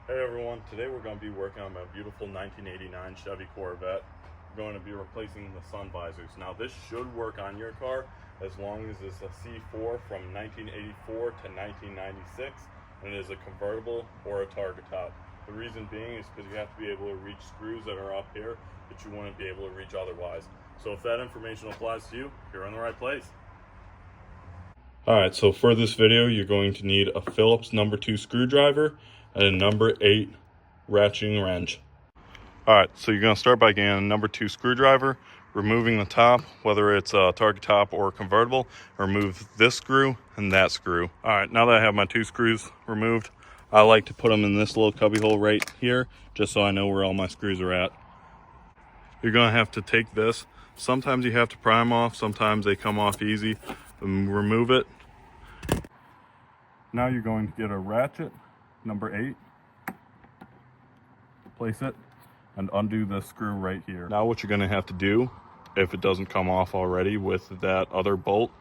Hey everyone, today we're going to be working on my beautiful 1989 Chevy Corvette. We're going to be replacing the Sunvisors. Now this should work on your car as long as it's a C4 from 1984 to 1996 and it is a convertible or a target top. The reason being is because you have to be able to reach screws that are up here that you wouldn't be able to reach otherwise. So if that information applies to you, you're in the right place. Alright, so for this video you're going to need a Phillips number 2 screwdriver and a number 8 ratcheting wrench. Alright, so you're going to start by getting a number 2 screwdriver, removing the top, whether it's a target top or convertible. Remove this screw and that screw. Alright, now that I have my 2 screws removed, I like to put them in this little cubby hole right here, just so I know where all my screws are at. You're going to have to take this. Sometimes you have to pry them off, sometimes they come off easy. Remove it. Now you're going to get a ratchet, number 8, place it, and undo the screw right here. Now what you're going to have to do, if it doesn't come off already with that other bolt,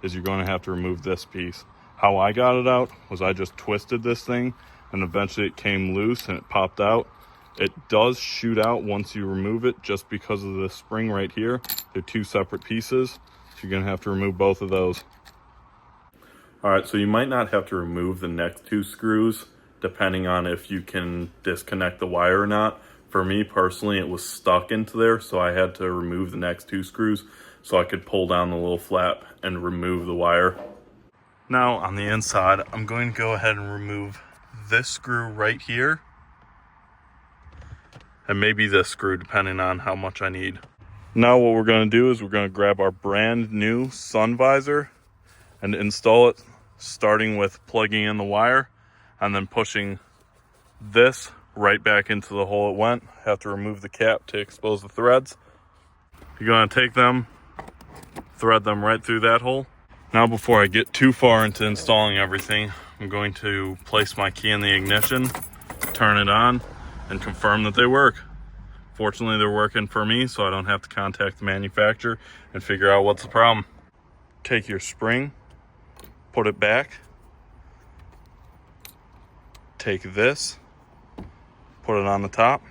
is you're going to have to remove this piece. How I got it out was I just twisted this thing, and eventually it came loose and it popped out. It does shoot out once you remove it just because of the spring right here. They're 2 separate pieces, so you're going to have to remove both of those. Alright, so you might not have to remove the next 2 screws depending on if you can disconnect the wire or not. For me personally, it was stuck into there, so I had to remove the next 2 screws so I could pull down the little flap and remove the wire. Now on the inside, I'm going to go ahead and remove this screw right here, and maybe this screw depending on how much I need. Now what we're going to do is we're going to grab our brand new Sunvisor and install it, starting with plugging in the wire and then pushing this right back into the hole it went. Have to remove the cap to expose the threads. You're going to take them, thread them right through that hole. Now before I get too far into installing everything, I'm going to place my key in the ignition, turn it on, and confirm that they work. Fortunately, they're working for me, so I don't have to contact the manufacturer and figure out what's the problem. Take your spring, put it back, take this, put it on the top,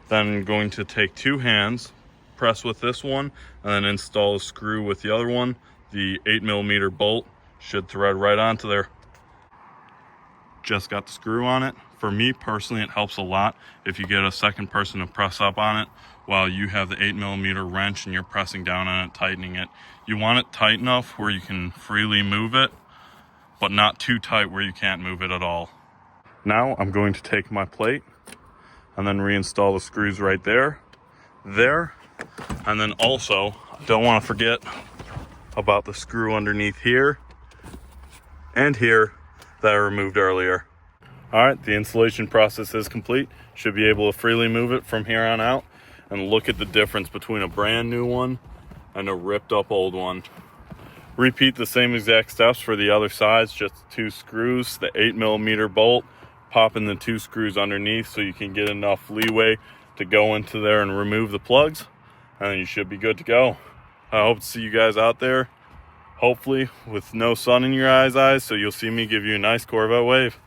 then I'm going to take 2 hands, press with this one, and then install a screw with the other one. The 8mm bolt should thread right onto there. Just got the screw on it. For me personally, it helps a lot if you get a second person to press up on it while you have the 8mm wrench and you're pressing down on it, tightening it. You want it tight enough where you can freely move it, but not too tight where you can't move it at all. Now I'm going to take my plate and then reinstall the screws right there, and then also, don't want to forget about the screw underneath here and here that I removed earlier. Alright, the installation process is complete. Should be able to freely move it from here on out, and look at the difference between a brand new one and a ripped up old one. Repeat the same exact steps for the other sides, just 2 screws, the 8mm bolt, pop in the 2 screws underneath so you can get enough leeway to go into there and remove the plugs, and then you should be good to go. I hope to see you guys out there, hopefully with no sun in your eyes, so you'll see me give you a nice Corvette wave.